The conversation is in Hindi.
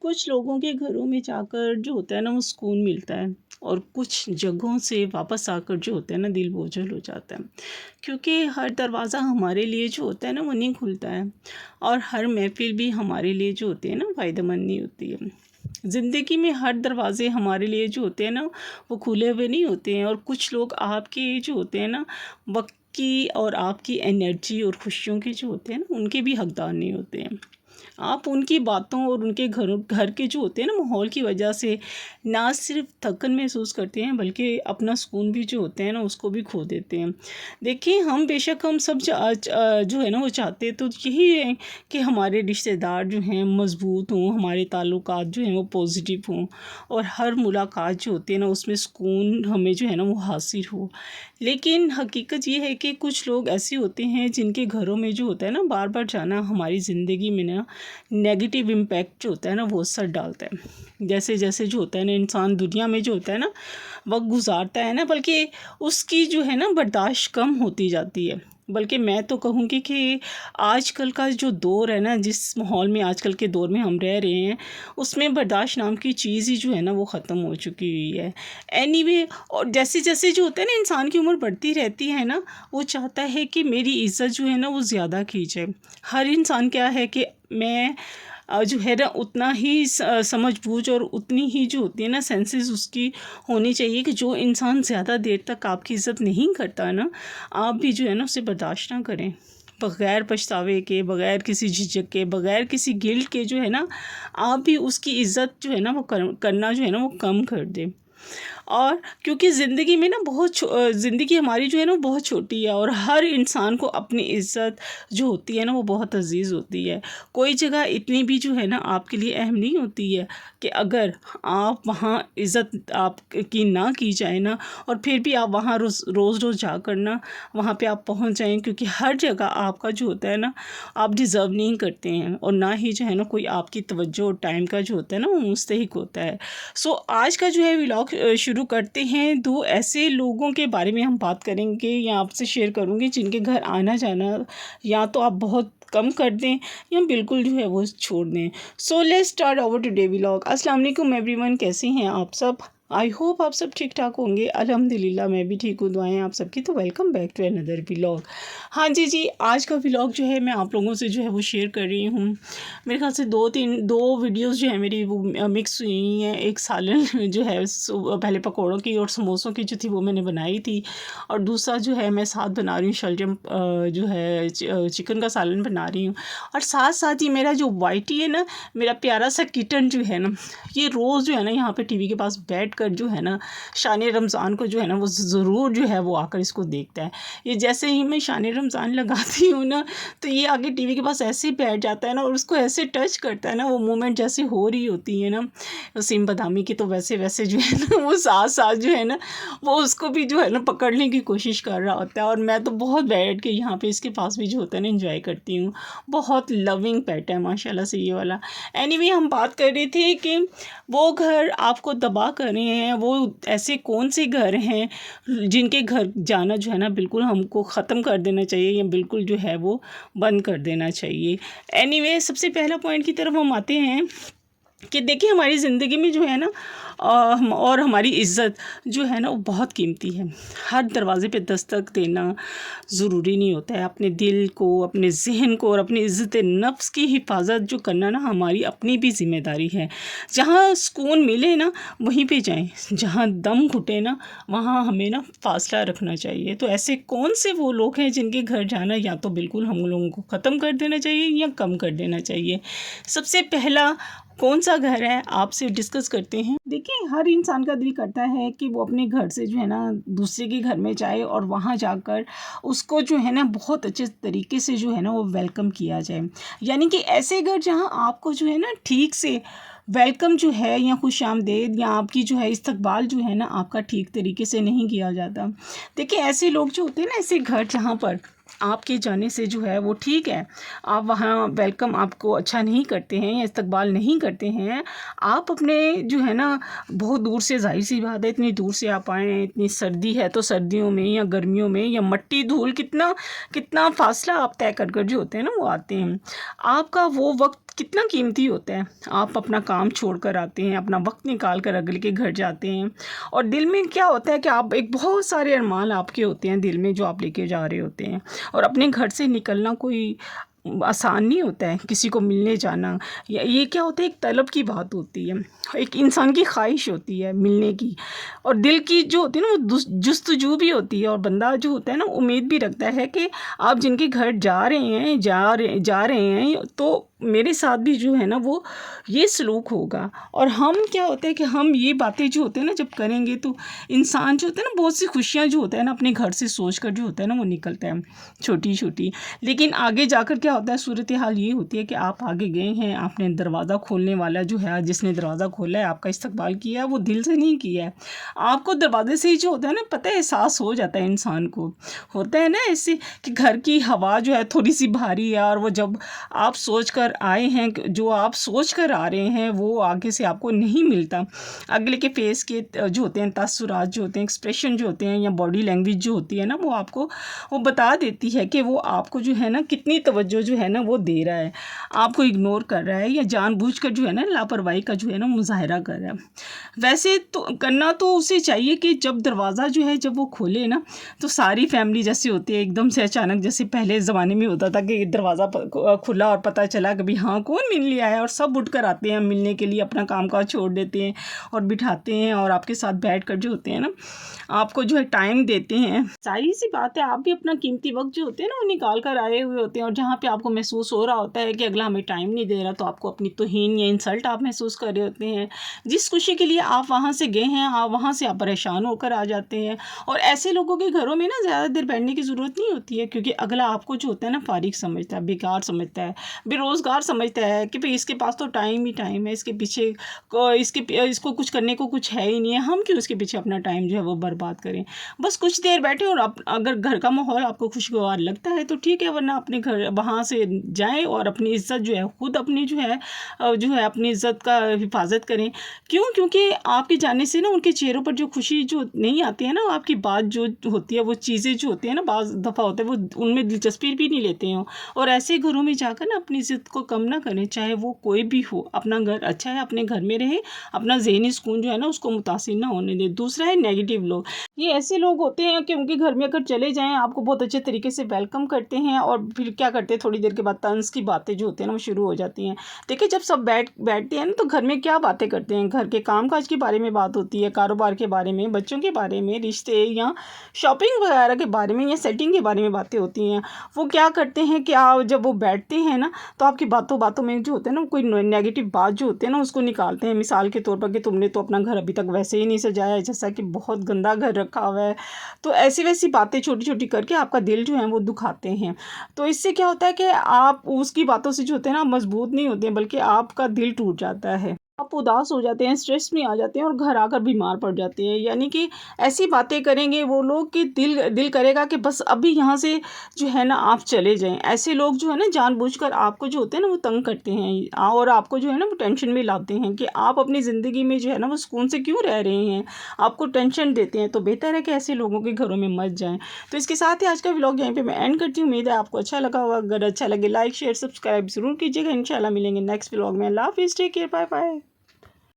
कुछ लोगों के घरों में जाकर जो होता है ना वो सुकून मिलता है, और कुछ जगहों से वापस आकर जो होता है ना दिल बोझल हो जाता है, क्योंकि हर दरवाज़ा हमारे लिए जो होता है ना वो नहीं खुलता है, और हर महफिल भी हमारे लिए जो होती है ना फ़ायदेमंद नहीं होती है। ज़िंदगी में हर दरवाज़े हमारे लिए जो होते हैं ना वो खुले हुए नहीं होते हैं, और कुछ लोग आपके जो होते हैं ना वक्त की और आपकी एनर्जी और खुशियों के जो होते हैं ना उनके भी हकदार नहीं होते हैं। आप उनकी बातों और उनके घर के जो होते हैं ना माहौल की वजह से ना सिर्फ थकन महसूस करते हैं, बल्कि अपना सुकून भी जो होते हैं ना उसको भी खो देते हैं। देखिए, हम बेशक हम सब जो है ना वो चाहते तो यही है कि हमारे रिश्तेदार जो हैं मज़बूत हों, हमारे ताल्लुकात जो हैं वो पॉजिटिव हों, और हर मुलाकात जो होती है ना उसमें सुकून हमें जो है ना वो हासिल हो। लेकिन हकीकत ये है कि कुछ लोग ऐसे होते हैं जिनके घरों में जो होता है ना बार बार जाना हमारी ज़िंदगी में ना नेगेटिव इम्पैक्ट जो होता है ना वो असर डालता है। जैसे जैसे जो होता है ना इंसान दुनिया में जो होता है ना वक्त गुजारता है ना, बल्कि उसकी जो है ना बर्दाश्त कम होती जाती है। बल्कि मैं तो कहूँगी कि आजकल का जो दौर है ना, जिस माहौल में आजकल के दौर में हम रह रहे हैं, उसमें बर्दाश्त नाम की चीज़ ही जो है ना वो ख़त्म हो चुकी हुई है। एनीवे, और जैसे जैसे जो होता है ना इंसान की उम्र बढ़ती रहती है ना, वो चाहता है कि मेरी इज़्ज़त जो है ना वो ज़्यादा की जाए। हर इंसान क्या है कि मैं जो है ना उतना ही समझ-बूझ और उतनी ही जो होती है ना सेंसेस उसकी होनी चाहिए कि जो इंसान ज़्यादा देर तक आपकी इज़्ज़त नहीं करता ना, आप भी जो है ना उसे बर्दाश्त ना करें। बग़ैर पछतावे के, बग़ैर किसी झिझक के, बग़ैर किसी गिल्ट के जो है ना, आप भी उसकी इज़्ज़त जो है ना वो करना जो है ना वो कम कर दें। और क्योंकि ज़िंदगी में ना ज़िंदगी हमारी जो है ना वो बहुत छोटी है, और हर इंसान को अपनी इज़्ज़त जो होती है ना वो बहुत अज़ीज़ होती है। कोई जगह इतनी भी जो है ना आपके लिए अहम नहीं होती है कि अगर आप वहाँ इज़्ज़त आपकी ना की जाए ना, और फिर भी आप वहाँ रोज़ जाकर ना वहाँ पे आप पहुँच जाएँ, क्योंकि हर जगह आपका जो होता है ना आप डिज़र्व नहीं करते हैं, और ना ही जो है ना कोई आपकी तवज्जो और टाइम का जो होता है ना वो मुस्तहिक होता है। सो आज का जो है व्लॉग शुरू करते हैं। 2 ऐसे लोगों के बारे में हम बात करेंगे या आपसे शेयर करूँगी जिनके घर आना-जाना या तो आप बहुत कम कर दें या बिल्कुल जो है वो छोड़ दें। So let's start our today vlog. अस्सलाम वालेकुम एवरीवन, कैसे हैं आप सब? आई होप आप सब ठीक-ठाक होंगे। अल्हम्दुलिल्लाह मैं भी ठीक हूँ, दुआएँ आप सबकी। तो welcome back to another vlog. हाँ जी, आज का व्लॉग जो है मैं आप लोगों से जो है वो शेयर कर रही हूँ। मेरे ख़्याल से 2 वीडियोज़ जो है मेरी वो मिक्स हुई हैं। एक सालन जो है पहले पकौड़ों की और समोसों की जो थी वो मैंने बनाई थी, और दूसरा जो है मैं साथ बना रही हूँ शलजम जो है चिकन का सालन बना रही हूँ। और साथ-साथ ही मेरा जो वाइटी है ना, मेरा प्यारा सा किटन जो है ना, ये रोज़ जो है ना यहाँ पे टीवी के पास बैठकर जो है ना शान रमज़ान को जो है ना वो ज़रूर जो है वो आकर इसको देखता है। ये जैसे ही मैं शान रमज़ान लगाती हूँ ना, तो ये आगे टीवी के पास ऐसे ही बैठ जाता है ना, और उसको ऐसे टच करता है ना, वो मूवमेंट जैसे हो रही होती है ना सीम बादामी की, तो वैसे जो है ना वो साथ-साथ जो है ना वो उसको भी जो है ना पकड़ने की कोशिश कर रहा होता है। और मैं तो बहुत बैठ के यहाँ पे इसके पास भी जो होता है ना एंजॉय करती हूँ। बहुत लविंग पेट है माशाल्लाह से ये वाला। एनीवे, हम बात कर रहे थे कि वो घर आपको तबाह कर रहे हैं, वो ऐसे कौन से घर हैं जिनके घर जाना जो है ना बिल्कुल हमको ख़त्म कर देना चाहिए, या बिल्कुल जो है वो बंद कर देना चाहिए। एनीवे, सबसे पहला पॉइंट की तरफ हम आते हैं कि देखिए, हमारी ज़िंदगी में जो है ना और हमारी इज़्ज़त जो है ना वो बहुत कीमती है। हर दरवाज़े पे दस्तक देना ज़रूरी नहीं होता है। अपने दिल को, अपने ज़हन को और अपनी इज़्ज़त नफ्स की हिफाजत जो करना ना हमारी अपनी भी ज़िम्मेदारी है। जहाँ सुकून मिले ना वहीं पे जाएँ, जहाँ दम घुटे ना वहाँ हमें ना फ़ासला रखना चाहिए। तो ऐसे कौन से वो लोग हैं जिनके घर जाना या तो बिल्कुल हम लोगों को ख़त्म कर देना चाहिए या कम कर देना चाहिए। सबसे पहला कौन सा घर है आपसे डिस्कस करते हैं। देखिए, हर इंसान का दिल करता है कि वो अपने घर से जो है ना दूसरे के घर में जाए, और वहाँ जाकर उसको जो है ना बहुत अच्छे तरीके से जो है ना वो वेलकम किया जाए। यानी कि ऐसे घर जहाँ आपको जो है ना ठीक से वेलकम जो है या खुशामदीद या आपकी जो है इस्तकबाल जो है ना आपका ठीक तरीके से नहीं किया जाता। देखिए, ऐसे लोग जो होते हैं ना, ऐसे घर जहाँ पर आपके जाने से जो है वो ठीक है, आप वहाँ वेलकम आपको अच्छा नहीं करते हैं या इस्तकबाल नहीं करते हैं, आप अपने जो है ना बहुत दूर से, ज़ाहिर सी बात है इतनी दूर से आप आए हैं, इतनी सर्दी है तो सर्दियों में या गर्मियों में या मट्टी धूल कितना कितना फ़ासला आप तय कर जो होते हैं ना वो आते हैं। आपका वो वक्त कितना कीमती होता है। आप अपना काम छोड़ कर आते हैं, अपना वक्त निकाल कर अगले के घर जाते हैं, और दिल में क्या होता है कि आप एक बहुत सारे अरमान आपके होते हैं दिल में जो आप लेके जा रहे होते हैं, और अपने घर से निकलना कोई आसान नहीं होता है। किसी को मिलने जाना, या ये क्या होता है, एक तलब की बात होती है, एक इंसान की ख्वाहिश होती है मिलने की, और दिल की जो होती है ना वो जुस्तजू भी होती है, और बंदा जो होता है ना उम्मीद भी रखता है कि आप जिनके घर जा रहे हैं तो मेरे साथ भी जो है ना वो ये सलूक होगा। और हम क्या होता है कि हम ये बातें जो होते हैं ना जब करेंगे तो इंसान जो होता है ना बहुत सी खुशियाँ जो होता है ना अपने घर से सोच कर जो होता है ना वो निकलता है छोटी छोटी। लेकिन आगे जाकर क्या होता है, सूरत हाल ये होती है कि आप आगे गए हैं, आपने दरवाज़ा खोलने वाला जो है, जिसने दरवाज़ा खोला है आपका इस्तकबाल किया है, वो दिल से नहीं किया है। आपको दरवाजे से ही जो होता है ना पता है, एहसास हो जाता है इंसान को, होता है ना ऐसे कि घर की हवा जो है थोड़ी सी भारी है, और वो जब आप सोच कर आए हैं, जो आप सोच कर आ रहे हैं वो आगे से आपको नहीं मिलता। अगले के फेस के जो होते हैं तासुरात जो होते हैं, एक्सप्रेशन जो होते हैं, या बॉडी लैंग्वेज जो होती है ना वो आपको वो बता देती है कि वो आपको जो है ना कितनी तवज्जो जो है ना वो दे रहा है, आपको इग्नोर कर रहा है, या जानबूझकर जो है ना लापरवाही का जो है ना मुजाहरा कर रहा है। वैसे तो करना तो उसे चाहिए कि जब दरवाज़ा जो है जब वो खोले ना तो सारी फैमिली जैसे होती है एकदम से अचानक, जैसे पहले ज़माने में होता था कि दरवाज़ा खुला और पता चला कि भाई हाँ कौन मिलने आया, और सब उठ कर आते हैं मिलने के लिए, अपना काम काज छोड़ देते हैं और बिठाते हैं, और आपके साथ बैठ कर जो होते हैं ना आपको जो है टाइम देते हैं। सारी सी बात है, आप भी अपना कीमती वक्त जो होते हैं ना वो निकाल कर आए हुए होते हैं, और जहाँ पे आपको महसूस हो रहा होता है कि अगला हमें टाइम नहीं दे रहा, तो आपको अपनी तौहीन या इंसल्ट आप महसूस कर रहे होते हैं। जिस खुशी के लिए आप वहाँ से गए हैं, आप वहाँ से आप परेशान होकर आ जाते हैं। और ऐसे लोगों के घरों में ना ज़्यादा देर बैठने की ज़रूरत नहीं होती है, क्योंकि अगला आपको जो होता है ना फारिग समझता है, बेकार समझता है, बेरोज़गार समझता है कि भाई इसके पास तो टाइम ही टाइम है, इसके पीछे इसको कुछ करने को कुछ है ही नहीं है, हम क्यों इसके पीछे अपना टाइम जो है वो बर्बाद करें। बस कुछ देर बैठे, और अगर घर का माहौल आपको खुशगवार लगता है तो ठीक है, वरना अपने घर वहाँ से जाएं और अपनी इज़्ज़त जो है खुद अपनी जो है अपनी इज़्ज़त का हिफाजत करें। क्यों? क्योंकि आपके जाने से ना उनके चेहरों पर जो खुशी जो नहीं आती है ना, आपकी बात जो होती है वो चीज़ें जो होती है ना बाज़ दफ़ा होता है वो उनमें दिलचस्पी भी नहीं लेते हैं। और ऐसे घरों में जाकर ना अपनी इज़्ज़त को कम ना करें, चाहे वो कोई भी हो। अपना घर अच्छा है, अपने घर में रहें, अपना ज़हनी सुकून जो है ना उसको मुतासिर ना होने दें। दूसरा है नेगेटिव लोग। ये ऐसे लोग होते हैं कि उनके घर में अगर चले जाएँ आपको बहुत अच्छे तरीके से वेलकम करते हैं, और फिर क्या करते हैं थोड़ी देर के बाद तंज़ की बातें जो होती हैं ना वो शुरू हो जाती हैं। देखिए जब सब बैठते हैं ना तो घर में क्या बातें करते हैं, घर के कामकाज के बारे में बात होती है, कारोबार के बारे में, बच्चों के बारे में, रिश्ते या शॉपिंग वगैरह के बारे में, या सेटिंग के बारे में बातें होती हैं। वो क्या करते हैं कि आप जब वो बैठते हैं ना तो आपकी बातों में जो होता है ना कोई नेगेटिव बात जो होती है ना उसको निकालते हैं, मिसाल के तौर पर कि तुमने तो अपना घर अभी तक वैसे ही नहीं सजाया है, जैसा कि बहुत गंदा घर रखा हुआ है। तो ऐसी वैसी बातें छोटी छोटी करके आपका दिल जो है वो दुखाते हैं। तो इससे क्या होता है कि आप उसकी बातों से जो होते हैं ना मजबूत नहीं होते हैं, बल्कि आपका दिल टूट जाता है, आप उदास हो जाते हैं, स्ट्रेस में आ जाते हैं, और घर आकर बीमार पड़ जाते हैं। यानी कि ऐसी बातें करेंगे वो लोग कि दिल करेगा कि बस अभी यहाँ से जो है ना आप चले जाएं। ऐसे लोग जो है ना जानबूझकर आपको जो होते हैं ना वो तंग करते हैं, और आपको जो है ना वो टेंशन में लाते हैं कि आप अपनी ज़िंदगी में जो है ना वो सुकून से क्यों रह रहे हैं, आपको टेंशन देते हैं। तो बेहतर है कि ऐसे लोगों के घरों में मत जाएँ। तो इसके साथ ही आज का व्लॉग यहीं पे मैं एंड करती हूँ। उम्मीद है आपको अच्छा लगा होगा। अगर अच्छा लगे लाइक शेयर सब्सक्राइब ज़रूर कीजिएगा। इंशाल्लाह मिलेंगे नेक्स्ट व्लॉग में। अल्लाह हाफ़िज़, टेक केयर, बाय बाय।